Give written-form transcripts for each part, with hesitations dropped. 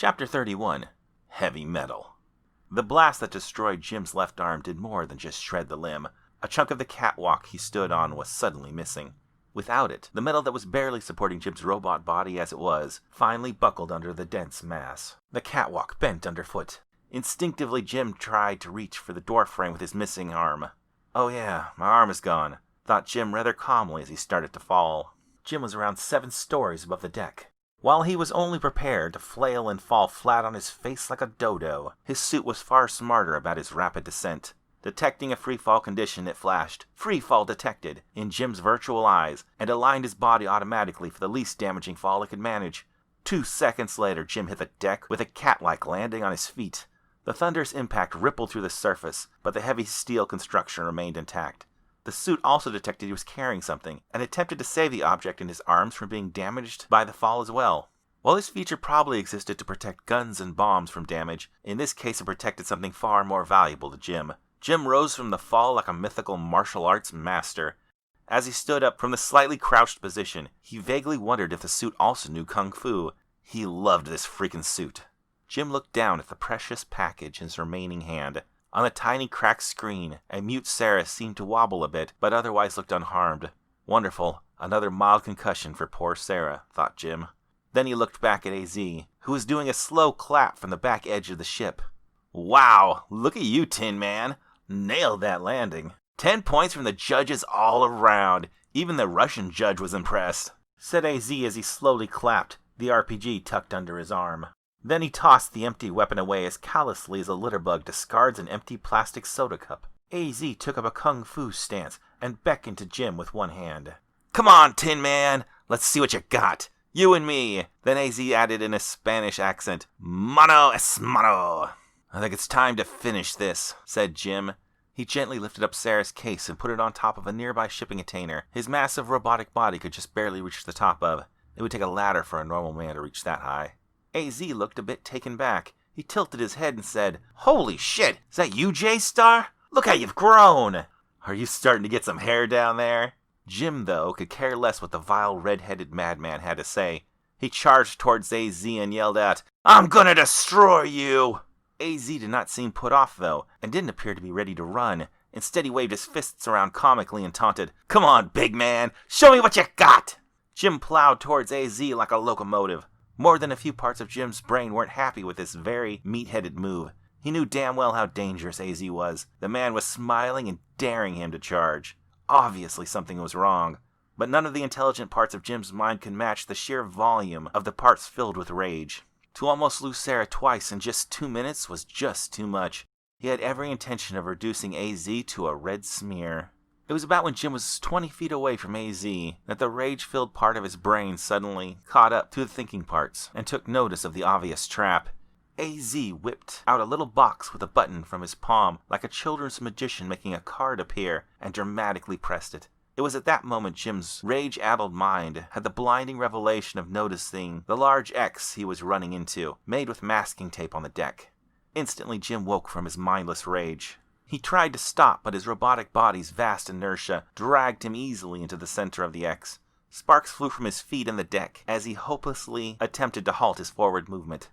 Chapter 31. Heavy Metal. The blast that destroyed Jim's left arm did more than just shred the limb. A chunk of the catwalk he stood on was suddenly missing. Without it, the metal that was barely supporting Jim's robot body as it was, finally buckled under the dense mass. The catwalk bent underfoot. Instinctively, Jim tried to reach for the door frame with his missing arm. "Oh yeah, my arm is gone," thought Jim rather calmly as he started to fall. Jim was around 7 stories above the deck. While he was only prepared to flail and fall flat on his face like a dodo, his suit was far smarter about his rapid descent. Detecting a freefall condition, it flashed, "Freefall detected," in Jim's virtual eyes, and aligned his body automatically for the least damaging fall it could manage. 2 seconds later, Jim hit the deck with a cat-like landing on his feet. The thunderous impact rippled through the surface, but the heavy steel construction remained intact. The suit also detected he was carrying something, and attempted to save the object in his arms from being damaged by the fall as well. While this feature probably existed to protect guns and bombs from damage, in this case it protected something far more valuable to Jim. Jim rose from the fall like a mythical martial arts master. As he stood up from the slightly crouched position, he vaguely wondered if the suit also knew kung fu. He loved this freaking suit. Jim looked down at the precious package in his remaining hand. On the tiny cracked screen, a mute Sarah seemed to wobble a bit, but otherwise looked unharmed. Wonderful, another mild concussion for poor Sarah, thought Jim. Then he looked back at AZ, who was doing a slow clap from the back edge of the ship. "Wow, look at you, Tin Man. Nailed that landing. 10 points from the judges all around. Even the Russian judge was impressed," said AZ as he slowly clapped, the RPG tucked under his arm. Then he tossed the empty weapon away as callously as a litterbug discards an empty plastic soda cup. AZ took up a kung fu stance and beckoned to Jim with one hand. "Come on, Tin Man, let's see what you got. You and me." Then AZ added in a Spanish accent, "Mano es mano." "I think it's time to finish this," said Jim. He gently lifted up Sarah's case and put it on top of a nearby shipping container his massive robotic body could just barely reach the top of. It would take a ladder for a normal man to reach that high. AZ looked a bit taken back. He tilted his head and said, "Holy shit, is that you, J-Star? Look how you've grown! Are you starting to get some hair down there?" Jim, though, could care less what the vile red-headed madman had to say. He charged towards AZ and yelled out, "I'm gonna destroy you!" AZ did not seem put off, though, and didn't appear to be ready to run. Instead, he waved his fists around comically and taunted, "Come on, big man, show me what you got!" Jim plowed towards AZ like a locomotive. More than a few parts of Jim's brain weren't happy with this very meat-headed move. He knew damn well how dangerous AZ was. The man was smiling and daring him to charge. Obviously something was wrong, but none of the intelligent parts of Jim's mind could match the sheer volume of the parts filled with rage. To almost lose Sarah twice in just 2 minutes was just too much. He had every intention of reducing AZ to a red smear. It was about when Jim was 20 feet away from AZ that the rage-filled part of his brain suddenly caught up to the thinking parts and took notice of the obvious trap. AZ whipped out a little box with a button from his palm like a children's magician making a card appear and dramatically pressed it. It was at that moment Jim's rage-addled mind had the blinding revelation of noticing the large X he was running into, made with masking tape on the deck. Instantly Jim woke from his mindless rage. He tried to stop, but his robotic body's vast inertia dragged him easily into the center of the X. Sparks flew from his feet and the deck as he hopelessly attempted to halt his forward movement.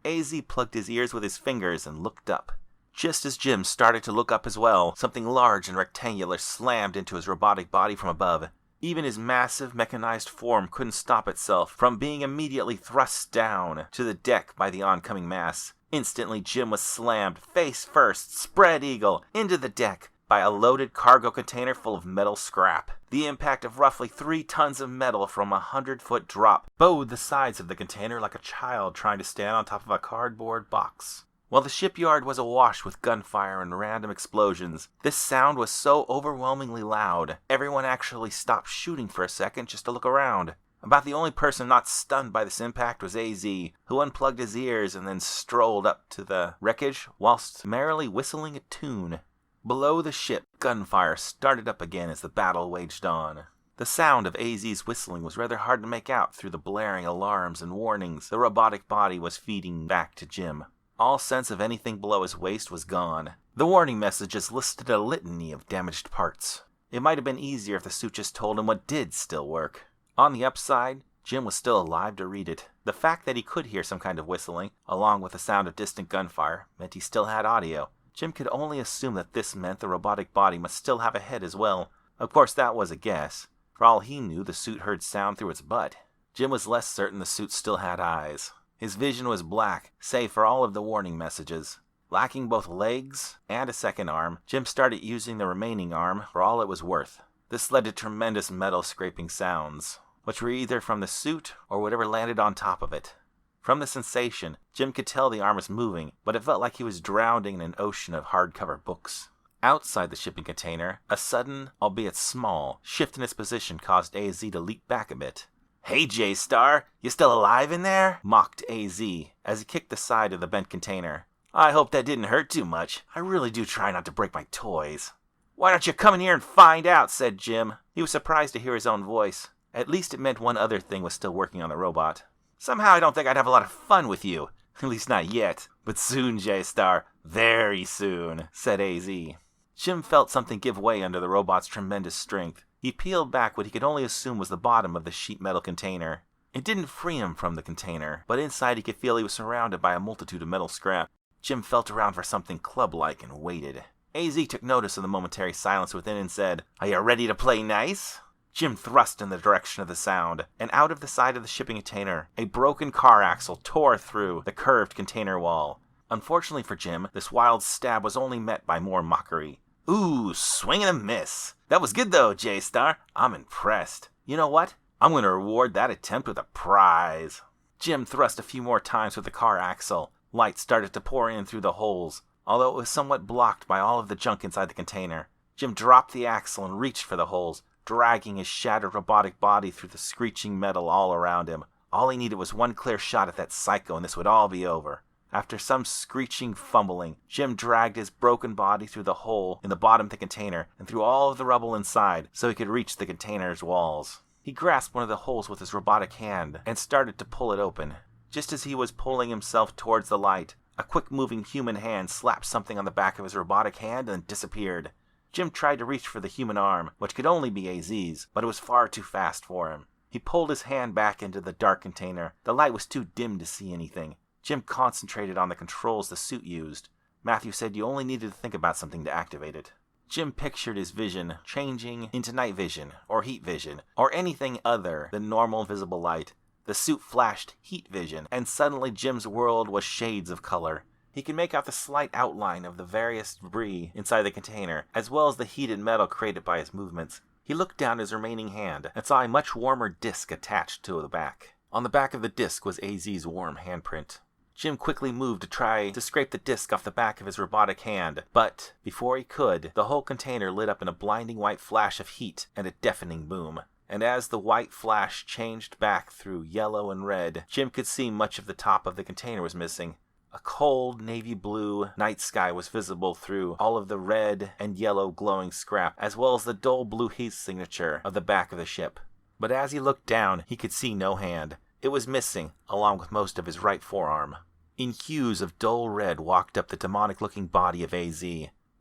AZ plugged his ears with his fingers and looked up. Just as Jim started to look up as well, something large and rectangular slammed into his robotic body from above. Even his massive mechanized form couldn't stop itself from being immediately thrust down to the deck by the oncoming mass. Instantly, Jim was slammed, face first, spread eagle, into the deck by a loaded cargo container full of metal scrap. The impact of roughly 3 tons of metal from a 100-foot drop bowed the sides of the container like a child trying to stand on top of a cardboard box. While the shipyard was awash with gunfire and random explosions, this sound was so overwhelmingly loud, everyone actually stopped shooting for a second just to look around. About the only person not stunned by this impact was AZ, who unplugged his ears and then strolled up to the wreckage whilst merrily whistling a tune. Below the ship, gunfire started up again as the battle waged on. The sound of AZ's whistling was rather hard to make out through the blaring alarms and warnings the robotic body was feeding back to Jim. All sense of anything below his waist was gone. The warning messages listed a litany of damaged parts. It might have been easier if the suit just told him what did still work. On the upside, Jim was still alive to read it. The fact that he could hear some kind of whistling, along with the sound of distant gunfire, meant he still had audio. Jim could only assume that this meant the robotic body must still have a head as well. Of course, that was a guess. For all he knew, the suit heard sound through its butt. Jim was less certain the suit still had eyes. His vision was black, save for all of the warning messages. Lacking both legs and a second arm, Jim started using the remaining arm for all it was worth. This led to tremendous metal scraping sounds, which were either from the suit or whatever landed on top of it. From the sensation, Jim could tell the arm was moving, but it felt like he was drowning in an ocean of hardcover books. Outside the shipping container, a sudden, albeit small, shift in its position caused AZ to leap back a bit. "Hey, J-Star, you still alive in there?" mocked AZ as he kicked the side of the bent container. "I hope that didn't hurt too much. I really do try not to break my toys." "Why don't you come in here and find out?" said Jim. He was surprised to hear his own voice. At least it meant one other thing was still working on the robot. "Somehow I don't think I'd have a lot of fun with you. At least not yet. But soon, J-Star. Very soon," said AZ. Jim felt something give way under the robot's tremendous strength. He peeled back what he could only assume was the bottom of the sheet metal container. It didn't free him from the container, but inside he could feel he was surrounded by a multitude of metal scrap. Jim felt around for something club-like and waited. AZ took notice of the momentary silence within and said, "Are you ready to play nice?" Jim thrust in the direction of the sound, and out of the side of the shipping container, a broken car axle tore through the curved container wall. Unfortunately for Jim, this wild stab was only met by more mockery. "Ooh, swing and a miss. That was good though, J-Star. I'm impressed. You know what? I'm going to reward that attempt with a prize." Jim thrust a few more times with the car axle. Light started to pour in through the holes, although it was somewhat blocked by all of the junk inside the container. Jim dropped the axle and reached for the holes, dragging his shattered robotic body through the screeching metal all around him. All he needed was one clear shot at that psycho and this would all be over. After some screeching fumbling, Jim dragged his broken body through the hole in the bottom of the container and through all of the rubble inside so he could reach the container's walls. He grasped one of the holes with his robotic hand and started to pull it open. Just as he was pulling himself towards the light, a quick-moving human hand slapped something on the back of his robotic hand and disappeared. Jim tried to reach for the human arm, which could only be AZ's, but it was far too fast for him. He pulled his hand back into the dark container. The light was too dim to see anything. Jim concentrated on the controls the suit used. Matthew said you only needed to think about something to activate it. Jim pictured his vision changing into night vision, or heat vision, or anything other than normal visible light. The suit flashed heat vision, and suddenly Jim's world was shades of color. He could make out the slight outline of the various debris inside the container, as well as the heated metal created by his movements. He looked down his remaining hand and saw a much warmer disc attached to the back. On the back of the disc was AZ's warm handprint. Jim quickly moved to try to scrape the disc off the back of his robotic hand, but before he could, the whole container lit up in a blinding white flash of heat and a deafening boom. And as the white flash changed back through yellow and red, Jim could see much of the top of the container was missing. A cold navy blue night sky was visible through all of the red and yellow glowing scrap, as well as the dull blue heat signature of the back of the ship. But as he looked down, he could see no hand. It was missing, along with most of his right forearm. In hues of dull red walked up the demonic-looking body of AZ.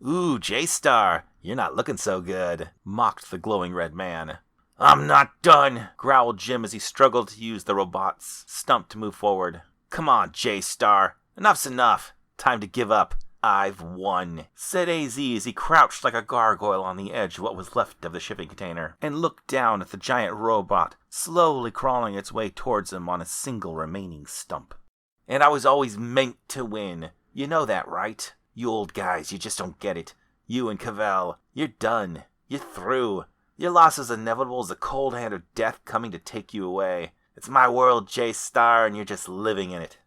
"Ooh, J-Star, you're not looking so good," mocked the glowing red man. "I'm not done," growled Jim as he struggled to use the robot's stump to move forward. "Come on, J-Star. Enough's enough. Time to give up. I've won," said AZ as he crouched like a gargoyle on the edge of what was left of the shipping container, and looked down at the giant robot, slowly crawling its way towards him on a single remaining stump. "And I was always meant to win. You know that, right? You old guys, you just don't get it. You and Cavell, you're done. You're through. Your loss is inevitable as the cold hand of death coming to take you away. It's my world, J-Star, and you're just living in it."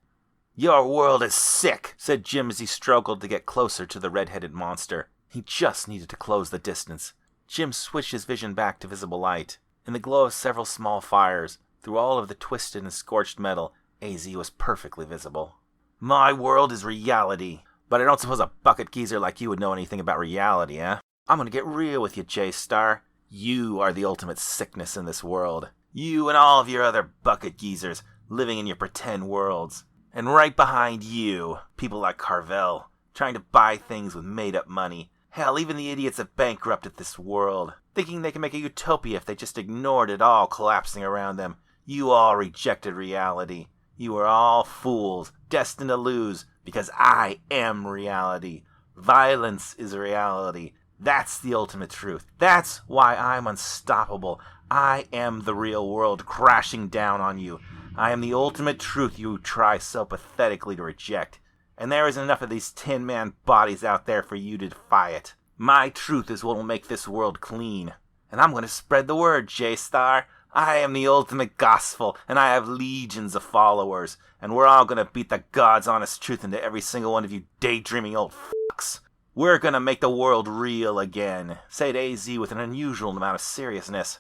"Your world is sick," said Jim as he struggled to get closer to the red-headed monster. He just needed to close the distance. Jim switched his vision back to visible light. In the glow of several small fires, through all of the twisted and scorched metal, AZ was perfectly visible. "My world is reality. But I don't suppose a bucket geezer like you would know anything about reality, eh? I'm gonna get real with you, J-Star. You are the ultimate sickness in this world. You and all of your other bucket geezers living in your pretend worlds. And right behind you, people like Carvel, trying to buy things with made-up money. Hell, even the idiots that bankrupted this world, thinking they can make a utopia if they just ignored it all collapsing around them. You all rejected reality. You are all fools, destined to lose, because I am reality. Violence is reality. That's the ultimate truth. That's why I'm unstoppable. I am the real world crashing down on you. I am the ultimate truth you try so pathetically to reject. And there isn't enough of these Tin Man bodies out there for you to defy it. My truth is what will make this world clean. And I'm going to spread the word, J-Star. I am the ultimate gospel, and I have legions of followers. And we're all going to beat the God's honest truth into every single one of you daydreaming old fucks. We're going to make the world real again, said AZ with an unusual amount of seriousness.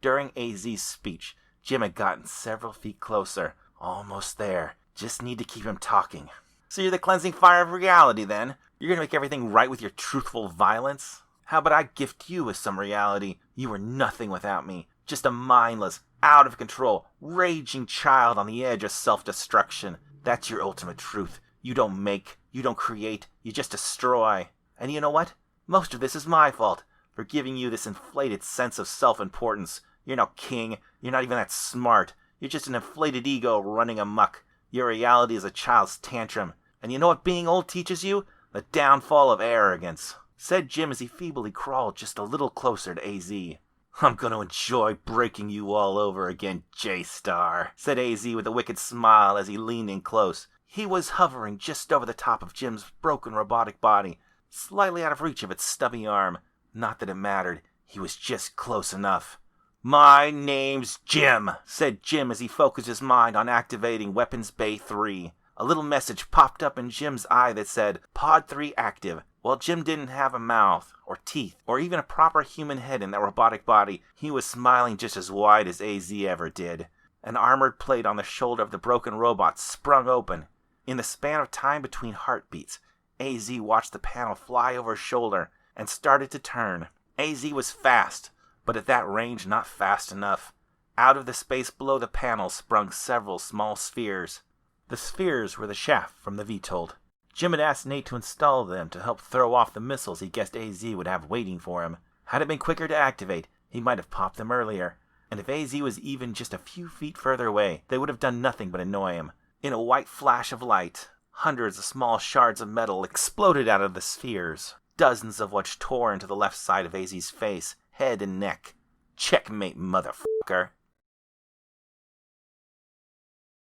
During AZ's speech, Jim had gotten several feet closer. Almost there. Just need to keep him talking. So you're the cleansing fire of reality, then? You're going to make everything right with your truthful violence? How about I gift you with some reality? You were nothing without me. Just a mindless, out of control, raging child on the edge of self-destruction. That's your ultimate truth. You don't make, you don't create, you just destroy. And you know what? Most of this is my fault, for giving you this inflated sense of self-importance. You're no king, you're not even that smart. You're just an inflated ego running amok. Your reality is a child's tantrum. And you know what being old teaches you? The downfall of arrogance, said Jim as he feebly crawled just a little closer to AZ. I'm going to enjoy breaking you all over again, J-Star, said AZ with a wicked smile as he leaned in close. He was hovering just over the top of Jim's broken robotic body, slightly out of reach of its stubby arm. Not that it mattered. He was just close enough. My name's Jim, said Jim as he focused his mind on activating Weapons Bay 3. A little message popped up in Jim's eye that said, Pod 3 active. While Jim didn't have a mouth, or teeth, or even a proper human head in that robotic body, he was smiling just as wide as AZ ever did. An armored plate on the shoulder of the broken robot sprung open. In the span of time between heartbeats, AZ watched the panel fly over his shoulder and started to turn. AZ was fast, but at that range not fast enough. Out of the space below the panel sprung several small spheres. The spheres were the shaft from the VTOL. Jim had asked Nate to install them to help throw off the missiles he guessed AZ would have waiting for him. Had it been quicker to activate, he might have popped them earlier. And if AZ was even just a few feet further away, they would have done nothing but annoy him. In a white flash of light, hundreds of small shards of metal exploded out of the spheres, dozens of which tore into the left side of AZ's face, head, and neck. Checkmate, motherfucker.